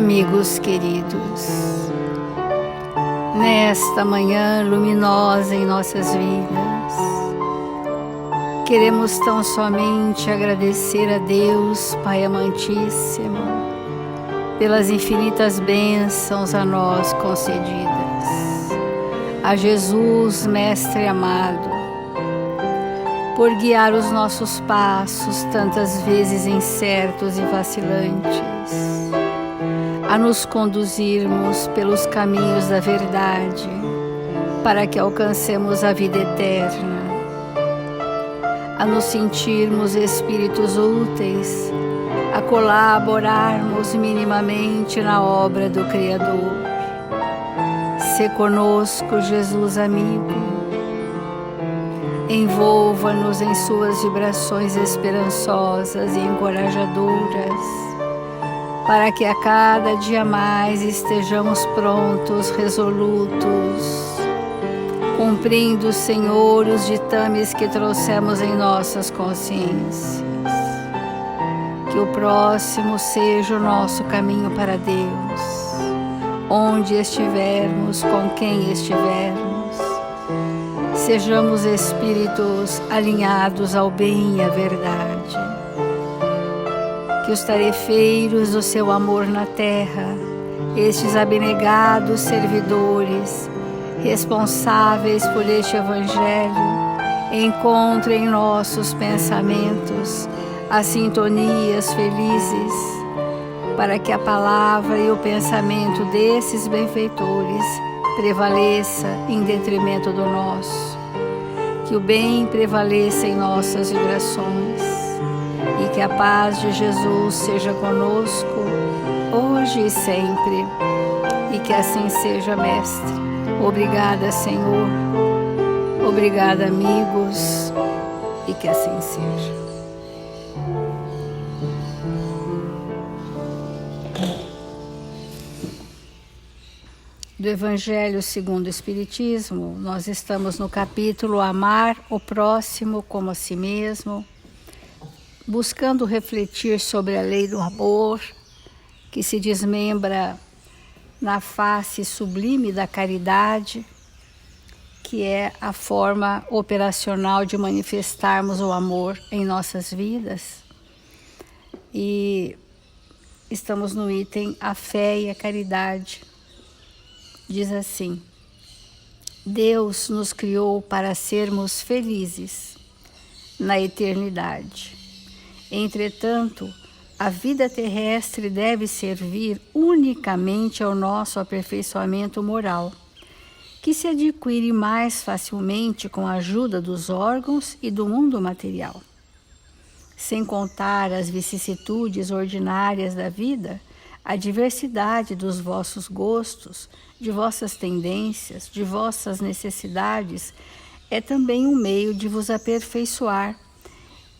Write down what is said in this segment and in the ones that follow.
Amigos queridos, nesta manhã luminosa em nossas vidas, queremos tão somente agradecer a Deus, Pai amantíssimo, pelas infinitas bênçãos a nós concedidas, a Jesus, Mestre amado, por guiar os nossos passos tantas vezes incertos e vacilantes, a nos conduzirmos pelos caminhos da verdade, para que alcancemos a vida eterna, a nos sentirmos espíritos úteis, a colaborarmos minimamente na obra do Criador. Se conosco, Jesus amigo, envolva-nos em suas vibrações esperançosas e encorajadoras, para que a cada dia mais estejamos prontos, resolutos, cumprindo, Senhor, os ditames que trouxemos em nossas consciências. Que o próximo seja o nosso caminho para Deus, onde estivermos, com quem estivermos, sejamos espíritos alinhados ao bem e à verdade. Que os tarefeiros do seu amor na terra, estes abnegados servidores, responsáveis por este Evangelho, encontrem em nossos pensamentos as sintonias felizes, para que a palavra e o pensamento desses benfeitores prevaleça em detrimento do nosso. Que o bem prevaleça em nossas vibrações. E que a paz de Jesus seja conosco, hoje e sempre. E que assim seja, Mestre. Obrigada, Senhor. Obrigada, amigos. E que assim seja. Do Evangelho segundo o Espiritismo, nós estamos no capítulo Amar o Próximo como a Si Mesmo, buscando refletir sobre a lei do amor, que se desmembra na face sublime da caridade, que é a forma operacional de manifestarmos o amor em nossas vidas. E estamos no item A Fé e a Caridade. Diz assim: Deus nos criou para sermos felizes na eternidade. Entretanto, a vida terrestre deve servir unicamente ao nosso aperfeiçoamento moral, que se adquire mais facilmente com a ajuda dos órgãos e do mundo material. Sem contar as vicissitudes ordinárias da vida, a diversidade dos vossos gostos, de vossas tendências, de vossas necessidades, é também um meio de vos aperfeiçoar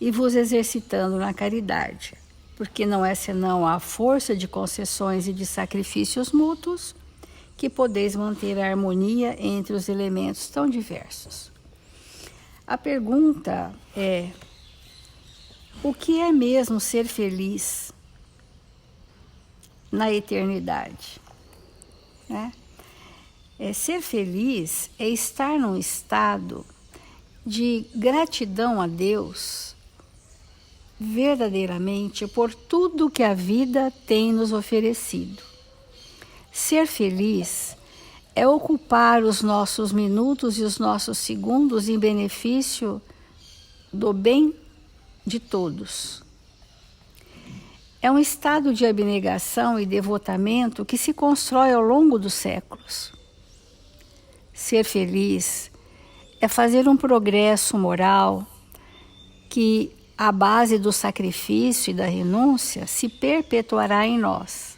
e vos exercitando na caridade, porque não é senão a força de concessões e de sacrifícios mútuos que podeis manter a harmonia entre os elementos tão diversos. A pergunta é: o que é mesmo ser feliz na eternidade? Ser feliz é estar num estado de gratidão a Deus verdadeiramente por tudo que a vida tem nos oferecido. Ser feliz é ocupar os nossos minutos e os nossos segundos em benefício do bem de todos. É um estado de abnegação e devotamento que se constrói ao longo dos séculos. Ser feliz é fazer um progresso moral que, à base do sacrifício e da renúncia, se perpetuará em nós.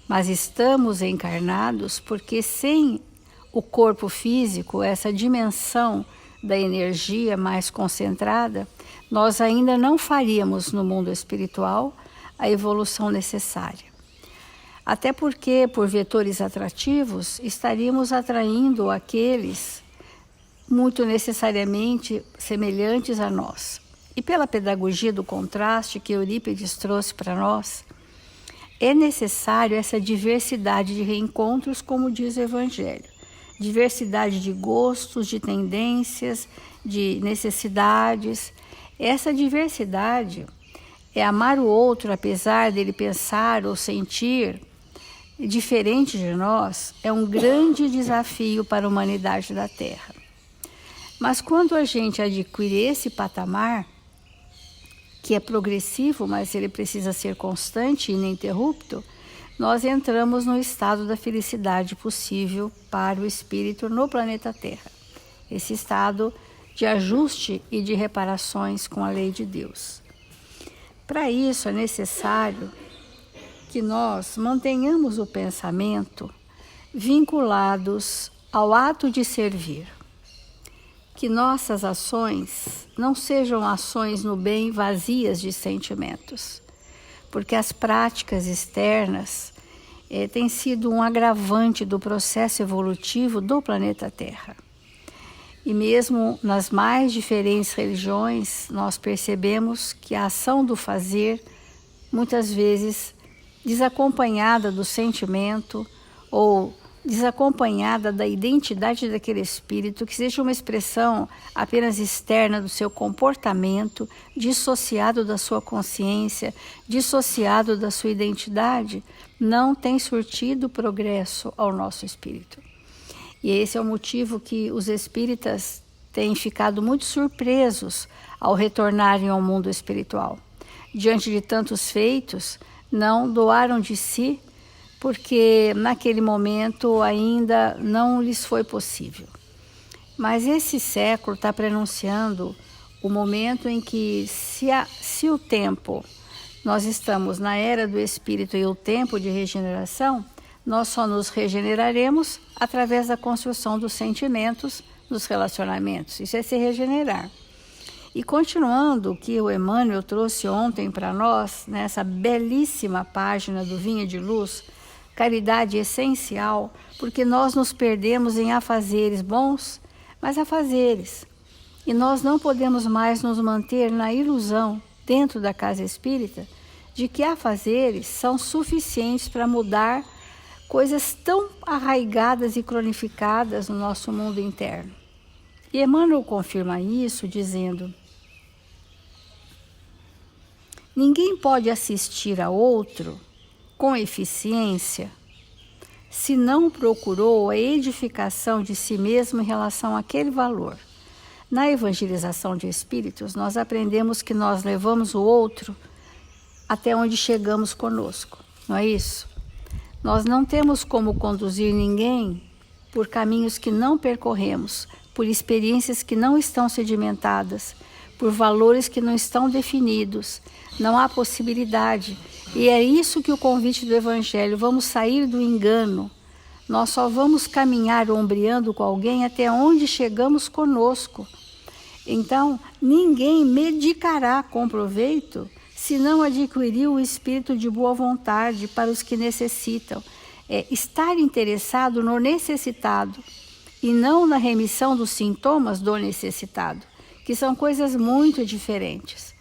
Mas estamos encarnados porque sem o corpo físico, essa dimensão da energia mais concentrada, nós ainda não faríamos no mundo espiritual a evolução necessária. Até porque, por vetores atrativos, estaríamos atraindo aqueles muito necessariamente semelhantes a nós. E pela pedagogia do contraste que Eurípides trouxe para nós, é necessário essa diversidade de reencontros, como diz o Evangelho. Diversidade de gostos, de tendências, de necessidades. Essa diversidade é amar o outro, apesar dele pensar ou sentir diferente de nós, é um grande desafio para a humanidade da Terra. Mas quando a gente adquire esse patamar, que é progressivo, mas ele precisa ser constante e ininterrupto, nós entramos no estado da felicidade possível para o espírito no planeta Terra. Esse estado de ajuste e de reparações com a lei de Deus. Para isso é necessário que nós mantenhamos o pensamento vinculados ao ato de servir. Que nossas ações não sejam ações no bem vazias de sentimentos, porque as práticas externas têm sido um agravante do processo evolutivo do planeta Terra. E mesmo nas mais diferentes religiões, nós percebemos que a ação do fazer, muitas vezes desacompanhada do sentimento ou desacompanhada da identidade daquele espírito, que seja uma expressão apenas externa do seu comportamento, dissociado da sua consciência, dissociado da sua identidade, não tem surtido progresso ao nosso espírito. E esse é o motivo que os espíritas têm ficado muito surpresos ao retornarem ao mundo espiritual. Diante de tantos feitos, não doaram de si, porque naquele momento ainda não lhes foi possível. Mas esse século está prenunciando o momento em que, se o tempo, nós estamos na era do Espírito e o tempo de regeneração, nós só nos regeneraremos através da construção dos sentimentos, dos relacionamentos. Isso é se regenerar. E continuando o que o Emmanuel trouxe ontem para nós, nessa belíssima página do Vinha de Luz, caridade essencial, porque nós nos perdemos em afazeres bons, mas afazeres. E nós não podemos mais nos manter na ilusão, dentro da casa espírita, de que afazeres são suficientes para mudar coisas tão arraigadas e cronificadas no nosso mundo interno. E Emmanuel confirma isso dizendo: ninguém pode assistir a outro com eficiência se não procurou a edificação de si mesmo em relação àquele valor. Na evangelização de espíritos, nós aprendemos que nós levamos o outro até onde chegamos conosco, não é isso? Nós não temos como conduzir ninguém por caminhos que não percorremos, por experiências que não estão sedimentadas, por valores que não estão definidos. Não há possibilidade. E é isso que o convite do Evangelho, vamos sair do engano. Nós só vamos caminhar ombreando com alguém até onde chegamos conosco. Então, ninguém medicará com proveito se não adquirir o espírito de boa vontade para os que necessitam. Estar interessado no necessitado e não na remissão dos sintomas do necessitado, que são coisas muito diferentes.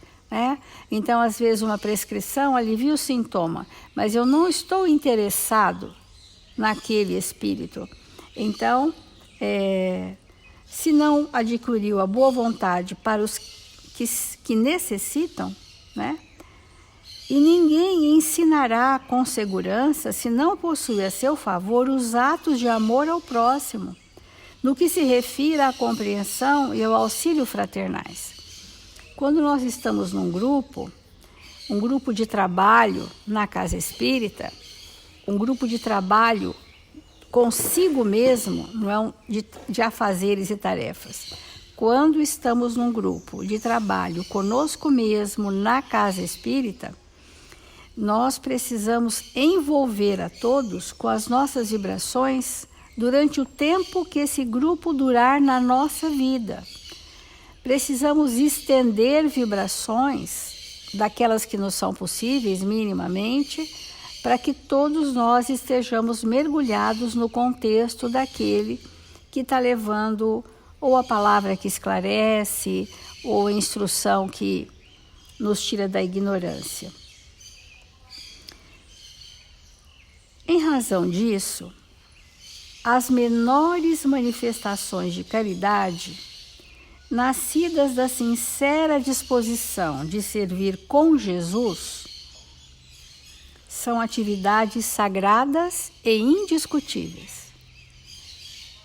Então, às vezes, uma prescrição alivia o sintoma, mas eu não estou interessado naquele espírito. Então, se não adquiriu a boa vontade para os que necessitam, e ninguém ensinará com segurança se não possui a seu favor os atos de amor ao próximo, no que se refere à compreensão e ao auxílio fraternais. Quando nós estamos num grupo, um grupo de trabalho na casa espírita, um grupo de trabalho consigo mesmo, não é de afazeres e tarefas. Quando estamos num grupo de trabalho conosco mesmo na casa espírita, nós precisamos envolver a todos com as nossas vibrações durante o tempo que esse grupo durar na nossa vida. Precisamos estender vibrações daquelas que nos são possíveis minimamente, para que todos nós estejamos mergulhados no contexto daquele que está levando ou a palavra que esclarece, ou a instrução que nos tira da ignorância. Em razão disso, as menores manifestações de caridade, nascidas da sincera disposição de servir com Jesus, são atividades sagradas e indiscutíveis.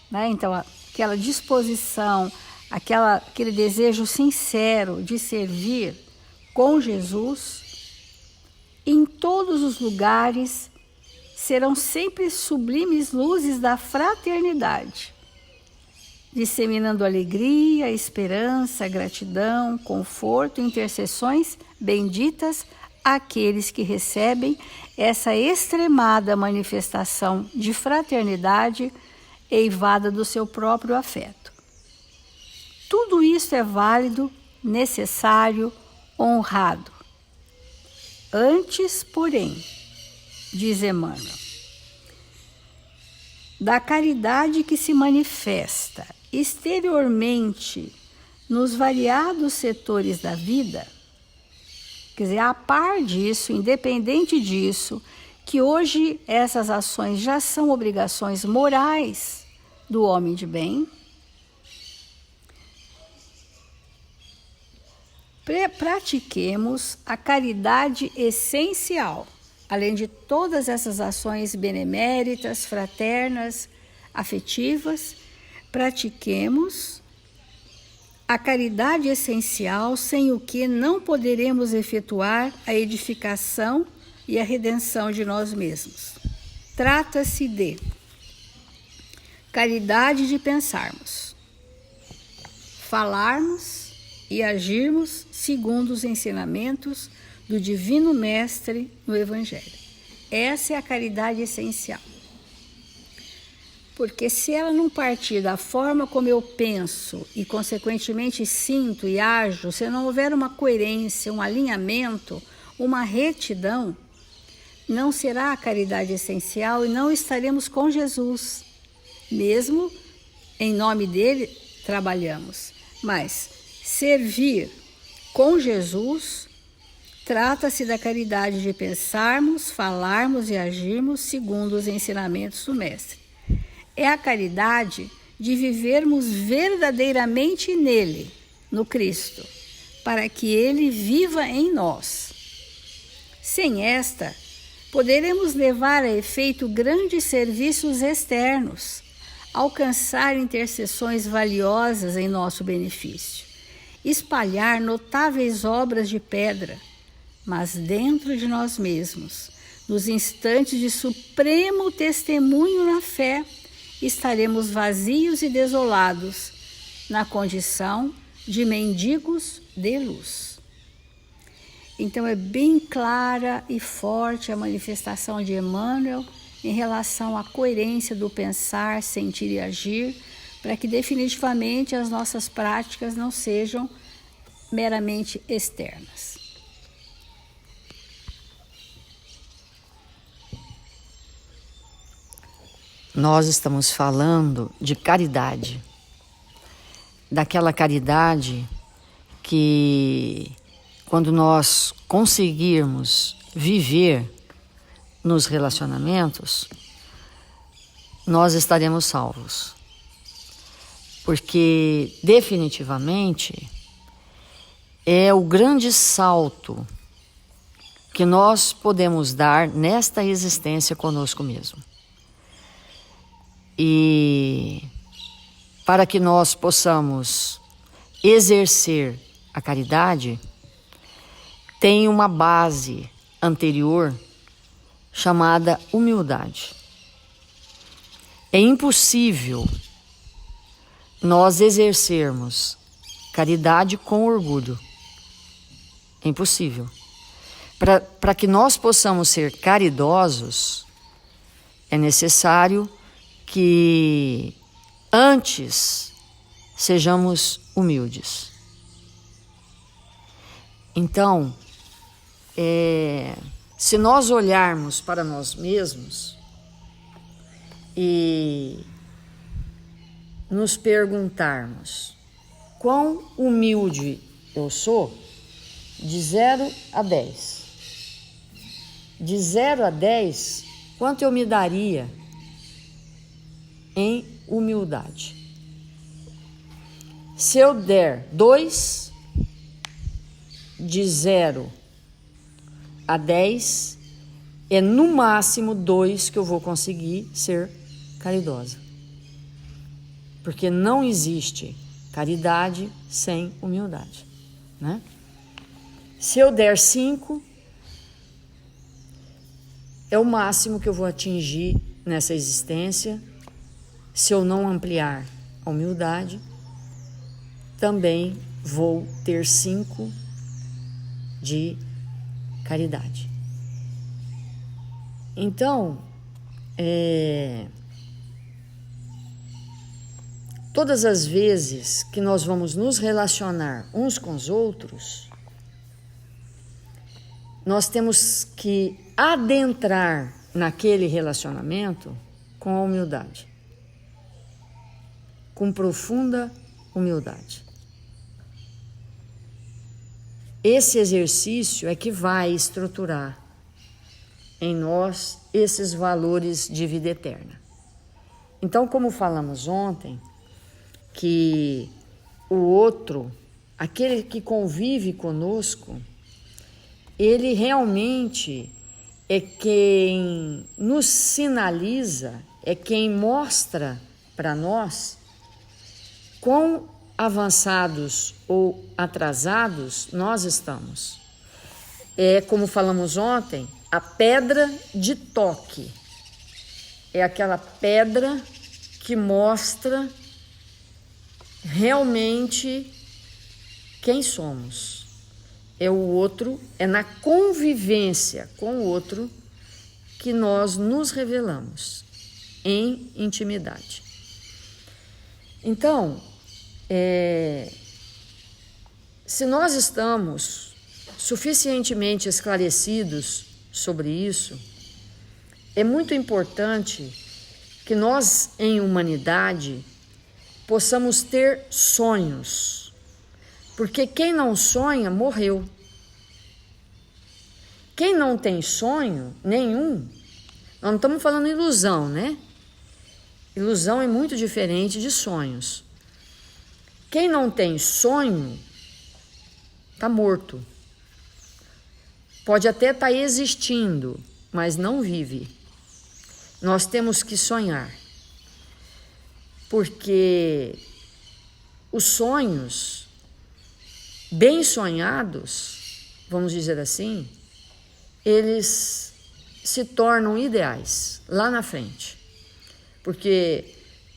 Né? Então, aquela disposição, aquele desejo sincero de servir com Jesus, em todos os lugares, serão sempre sublimes luzes da fraternidade, disseminando alegria, esperança, gratidão, conforto e intercessões benditas àqueles que recebem essa extremada manifestação de fraternidade eivada do seu próprio afeto. Tudo isso é válido, necessário, honrado. Antes, porém, diz Emmanuel, da caridade que se manifesta exteriormente nos variados setores da vida, quer dizer, a par disso, independente disso, que hoje essas ações já são obrigações morais do homem de bem, pratiquemos a caridade essencial, além de todas essas ações beneméritas, fraternas, afetivas, pratiquemos a caridade essencial, sem o que não poderemos efetuar a edificação e a redenção de nós mesmos. Trata-se de caridade de pensarmos, falarmos e agirmos segundo os ensinamentos do Divino Mestre no Evangelho. Essa é a caridade essencial. Porque se ela não partir da forma como eu penso e, consequentemente, sinto e ajo, se não houver uma coerência, um alinhamento, uma retidão, não será a caridade essencial e não estaremos com Jesus. Mesmo em nome dele, trabalhamos. Mas servir com Jesus trata-se da caridade de pensarmos, falarmos e agirmos segundo os ensinamentos do Mestre. É a caridade de vivermos verdadeiramente nele, no Cristo, para que ele viva em nós. Sem esta, poderemos levar a efeito grandes serviços externos, alcançar intercessões valiosas em nosso benefício, espalhar notáveis obras de pedra, mas dentro de nós mesmos, nos instantes de supremo testemunho na fé, estaremos vazios e desolados, na condição de mendigos de luz. Então é bem clara e forte a manifestação de Emmanuel em relação à coerência do pensar, sentir e agir, para que definitivamente as nossas práticas não sejam meramente externas. Nós estamos falando de caridade, daquela caridade que, quando nós conseguirmos viver nos relacionamentos, nós estaremos salvos. Porque, definitivamente, é o grande salto que nós podemos dar nesta existência conosco mesmo. E para que nós possamos exercer a caridade, tem uma base anterior chamada humildade. É impossível nós exercermos caridade com orgulho. É impossível. Para que nós possamos ser caridosos, é necessário que antes sejamos humildes. Então, se nós olharmos para nós mesmos e nos perguntarmos quão humilde eu sou, de 0 a 10. De 0 a 10, quanto eu me daria em humildade? Se eu der 2, de 0 a 10, é no máximo 2 que eu vou conseguir ser caridosa. Porque não existe caridade sem humildade, né? Se eu der 5, é o máximo que eu vou atingir nessa existência. Se eu não ampliar a humildade, também vou ter 5 de caridade. Então, todas as vezes que nós vamos nos relacionar uns com os outros, nós temos que adentrar naquele relacionamento com a humildade, com profunda humildade. Esse exercício é que vai estruturar em nós esses valores de vida eterna. Então, como falamos ontem, que o outro, aquele que convive conosco, ele realmente é quem nos sinaliza, é quem mostra para nós quão avançados ou atrasados nós estamos. É, como falamos ontem, a pedra de toque. É aquela pedra que mostra realmente quem somos. É o outro, é na convivência com o outro que nós nos revelamos em intimidade. Então, se nós estamos suficientemente esclarecidos sobre isso, é muito importante que nós, em humanidade, possamos ter sonhos, porque quem não sonha, morreu. Quem não tem sonho nenhum, nós não estamos falando ilusão, né? Ilusão é muito diferente de sonhos. Quem não tem sonho, está morto. Pode até estar existindo, mas não vive. Nós temos que sonhar, porque os sonhos bem sonhados, vamos dizer assim, eles se tornam ideais lá na frente. Porque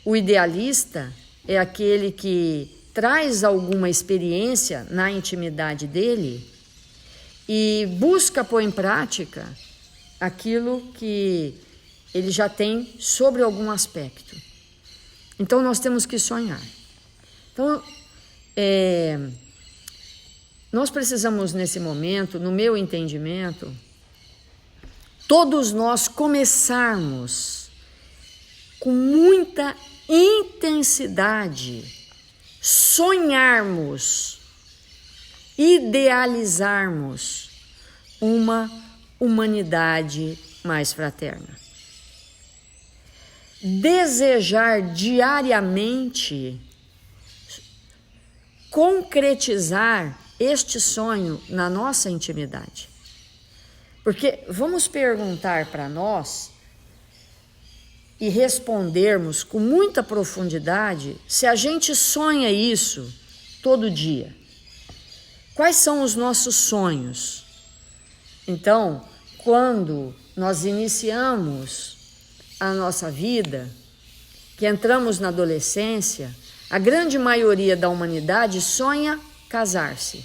o idealista é aquele que traz alguma experiência na intimidade dele e busca pôr em prática aquilo que ele já tem sobre algum aspecto. Então, nós temos que sonhar. Então, nós precisamos, nesse momento, no meu entendimento, todos nós começarmos com muita intensidade, sonharmos, idealizarmos uma humanidade mais fraterna. Desejar diariamente concretizar este sonho na nossa intimidade. Porque vamos perguntar para nós e respondermos com muita profundidade se a gente sonha isso todo dia. Quais são os nossos sonhos? Então, quando nós iniciamos a nossa vida, que entramos na adolescência, a grande maioria da humanidade sonha casar-se,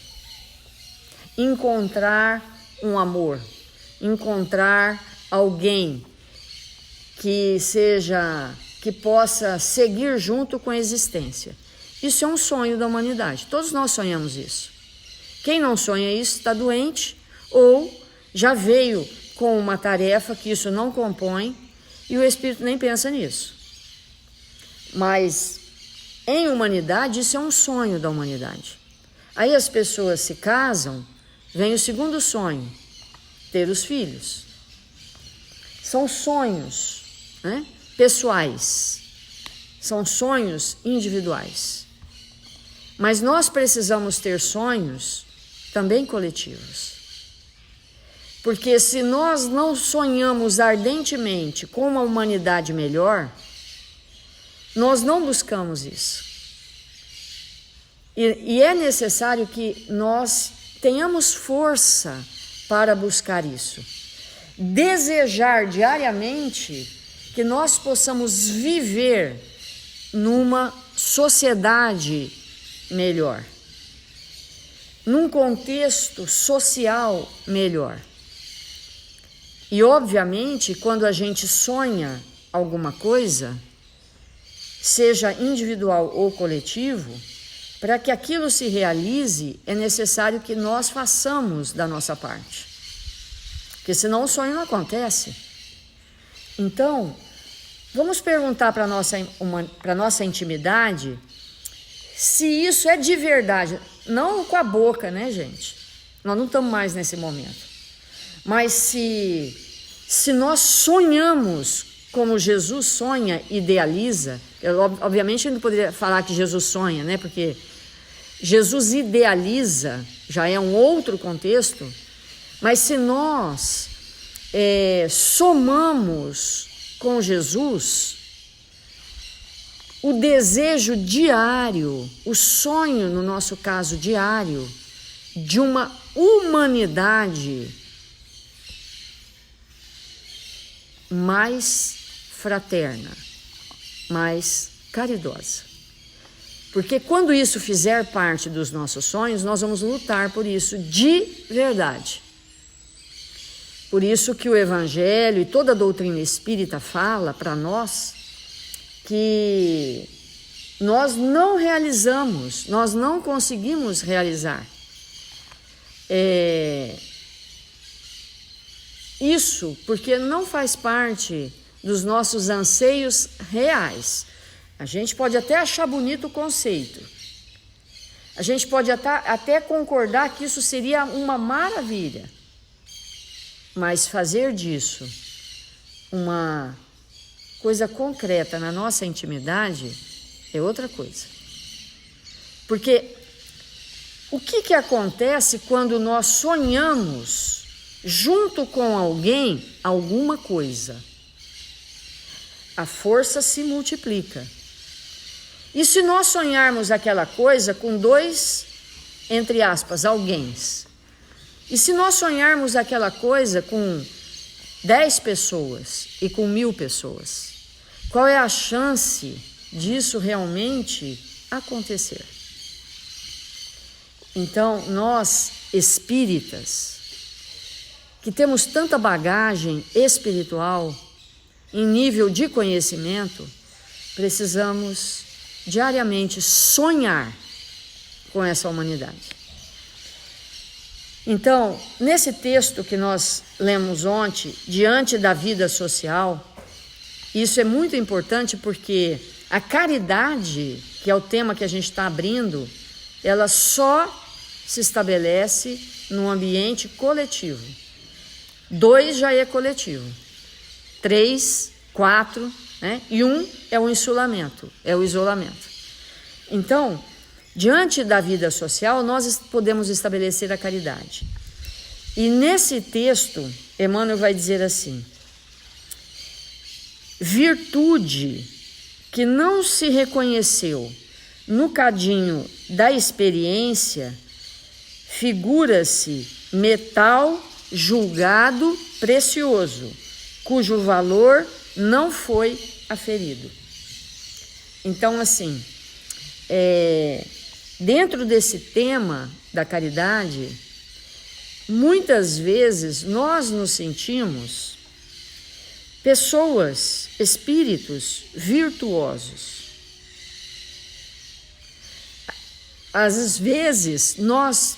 encontrar um amor, encontrar alguém que possa seguir junto com a existência. Isso é um sonho da humanidade. Todos nós sonhamos isso. Quem não sonha isso está doente ou já veio com uma tarefa que isso não compõe e o espírito nem pensa nisso. Mas em humanidade isso é um sonho da humanidade. Aí as pessoas se casam, vem o segundo sonho, ter os filhos. são sonhos, né, pessoais, são sonhos individuais. Mas nós precisamos ter sonhos também coletivos. Porque se nós não sonhamos ardentemente com uma humanidade melhor, nós não buscamos isso. E é necessário que nós tenhamos força para buscar isso. Desejar diariamente que nós possamos viver numa sociedade melhor, num contexto social melhor. E, obviamente, quando a gente sonha alguma coisa, seja individual ou coletivo, para que aquilo se realize, é necessário que nós façamos da nossa parte. Porque senão o sonho não acontece. Então, vamos perguntar para a nossa intimidade se isso é de verdade. Não com a boca, né, gente? Nós não estamos mais nesse momento. Mas se nós sonhamos como Jesus sonha, idealiza, obviamente a gente não poderia falar que Jesus sonha, né? Porque Jesus idealiza, já é um outro contexto, mas se nós somamos com Jesus, o desejo diário, o sonho, no nosso caso diário, de uma humanidade mais fraterna, mais caridosa. Porque quando isso fizer parte dos nossos sonhos, nós vamos lutar por isso de verdade. Por isso que o Evangelho e toda a doutrina espírita fala para nós que nós não realizamos, nós não conseguimos realizar isso porque não faz parte dos nossos anseios reais. A gente pode até achar bonito o conceito, a gente pode até concordar que isso seria uma maravilha, mas fazer disso uma coisa concreta na nossa intimidade é outra coisa. Porque o que acontece quando nós sonhamos junto com alguém alguma coisa? A força se multiplica. E se nós sonharmos aquela coisa com dois, entre aspas, alguéms? E se nós sonharmos aquela coisa com 10 pessoas e com 1000 pessoas? Qual é a chance disso realmente acontecer? Então, nós espíritas, que temos tanta bagagem espiritual em nível de conhecimento, precisamos diariamente sonhar com essa humanidade. Então, nesse texto que nós lemos ontem, diante da vida social, isso é muito importante porque a caridade, que é o tema que a gente está abrindo, ela só se estabelece num ambiente coletivo. 2 já é coletivo, 3, 4, né? E 1 é o isolamento, Então, diante da vida social, nós podemos estabelecer a caridade. E nesse texto, Emmanuel vai dizer assim: virtude que não se reconheceu no cadinho da experiência, figura-se metal julgado precioso, cujo valor não foi aferido. Então, assim, dentro desse tema da caridade, muitas vezes nós nos sentimos pessoas, espíritos virtuosos. Às vezes nós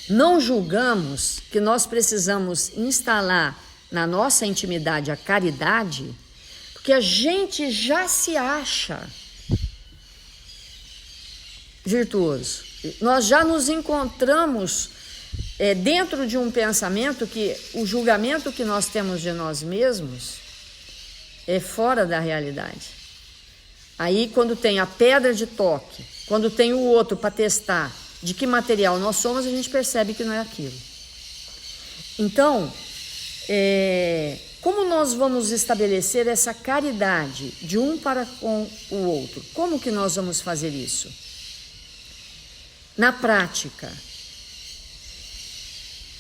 não julgamos que nós precisamos instalar na nossa intimidade a caridade, porque a gente já se acha virtuoso. Nós já nos encontramos dentro de um pensamento que o julgamento que nós temos de nós mesmos é fora da realidade. Aí, quando tem a pedra de toque, quando tem o outro para testar de que material nós somos, a gente percebe que não é aquilo. Então, como nós vamos estabelecer essa caridade de um para com o outro? Como que nós vamos fazer isso? Na prática,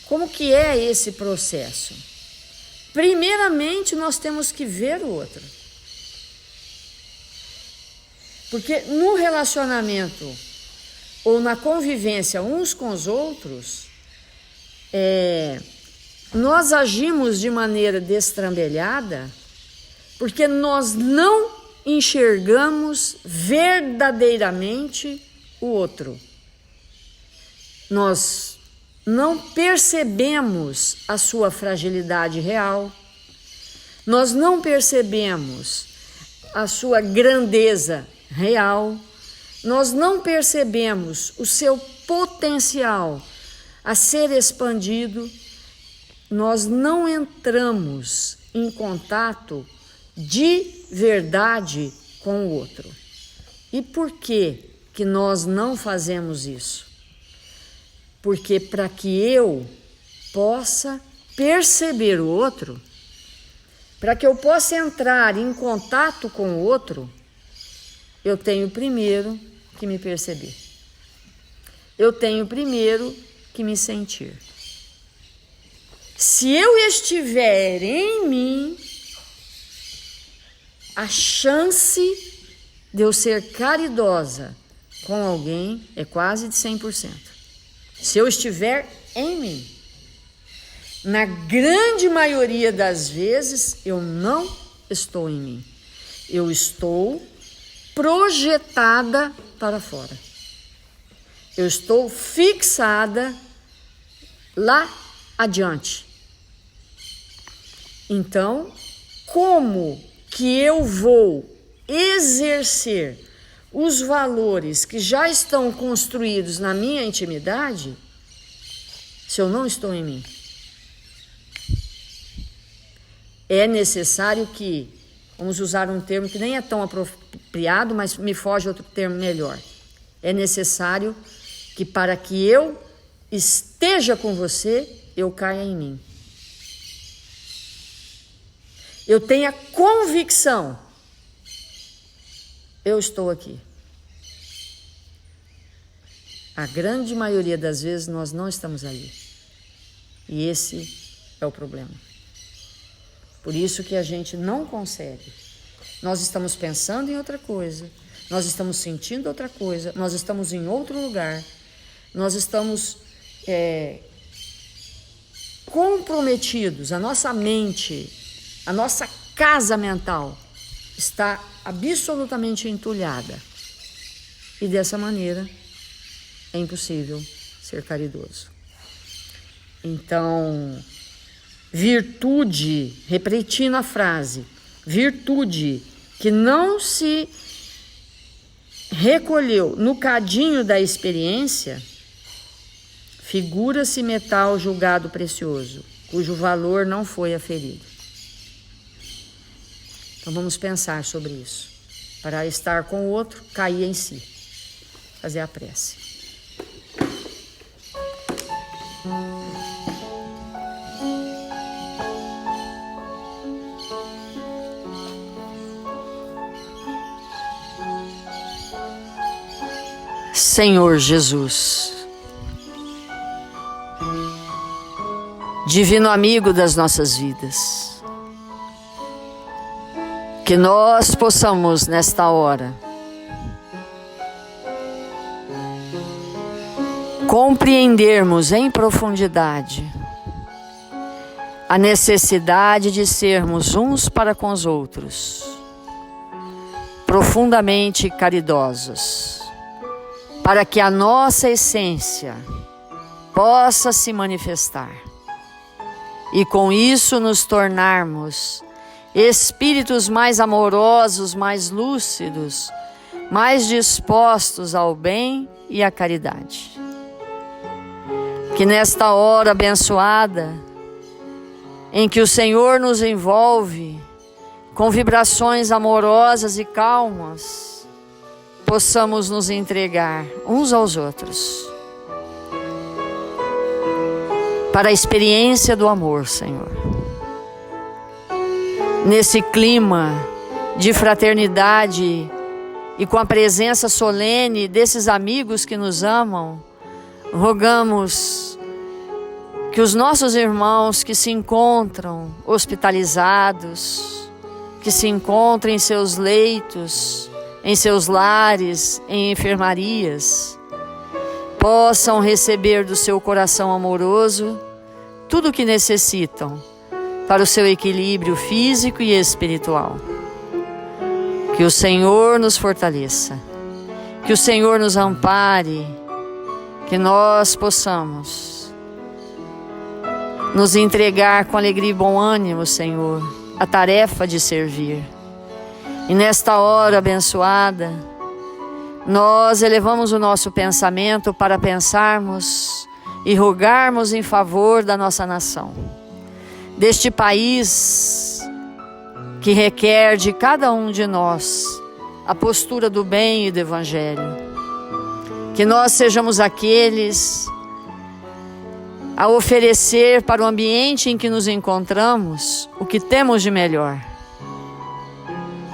como que é esse processo? Primeiramente, nós temos que ver o outro. Porque no relacionamento ou na convivência uns com os outros, nós agimos de maneira destrambelhada porque nós não enxergamos verdadeiramente o outro. Nós não percebemos a sua fragilidade real, nós não percebemos a sua grandeza real, nós não percebemos o seu potencial a ser expandido, nós não entramos em contato de verdade com o outro. E por que nós não fazemos isso? Porque para que eu possa perceber o outro, para que eu possa entrar em contato com o outro, eu tenho primeiro que me perceber. Eu tenho primeiro que me sentir. Se eu estiver em mim, a chance de eu ser caridosa com alguém é quase de 100%. Se eu estiver em mim. Na grande maioria das vezes, eu não estou em mim. Eu estou projetada para fora. Eu estou fixada lá adiante. Então, como que eu vou exercer os valores que já estão construídos na minha intimidade se eu não estou em mim? É necessário que, vamos usar um termo que nem é tão apropriado, mas me foge outro termo melhor. É necessário que para que eu esteja com você, eu caia em mim. Eu tenha convicção, eu estou aqui. A grande maioria das vezes nós não estamos ali. E esse é o problema. Por isso que a gente não consegue. Nós estamos pensando em outra coisa, nós estamos sentindo outra coisa, nós estamos em outro lugar, nós estamos comprometidos, a nossa mente, a nossa casa mental está absolutamente entulhada. E dessa maneira é impossível ser caridoso. Então, virtude, repetindo a frase, virtude que não se recolheu no cadinho da experiência, figura-se metal julgado precioso, cujo valor não foi aferido. Então vamos pensar sobre isso. Para estar com o outro, cair em si. Fazer a prece. Senhor Jesus, divino amigo das nossas vidas, que nós possamos nesta hora compreendermos em profundidade a necessidade de sermos uns para com os outros, profundamente caridosos, para que a nossa essência possa se manifestar e com isso nos tornarmos espíritos mais amorosos, mais lúcidos, mais dispostos ao bem e à caridade. Que nesta hora abençoada, em que o Senhor nos envolve com vibrações amorosas e calmas, possamos nos entregar uns aos outros para a experiência do amor, Senhor. Nesse clima de fraternidade e com a presença solene desses amigos que nos amam, rogamos que os nossos irmãos que se encontram hospitalizados, que se encontram em seus leitos, em seus lares, em enfermarias, possam receber do seu coração amoroso tudo o que necessitam para o seu equilíbrio físico e espiritual. Que o Senhor nos fortaleça, que o Senhor nos ampare, que nós possamos nos entregar com alegria e bom ânimo, Senhor, a tarefa de servir. E nesta hora abençoada, nós elevamos o nosso pensamento para pensarmos e rogarmos em favor da nossa nação, deste país que requer de cada um de nós a postura do bem e do Evangelho. Que nós sejamos aqueles a oferecer para o ambiente em que nos encontramos o que temos de melhor.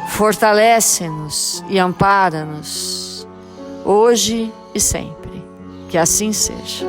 Fortalece-nos e ampara-nos, hoje e sempre. Que assim seja.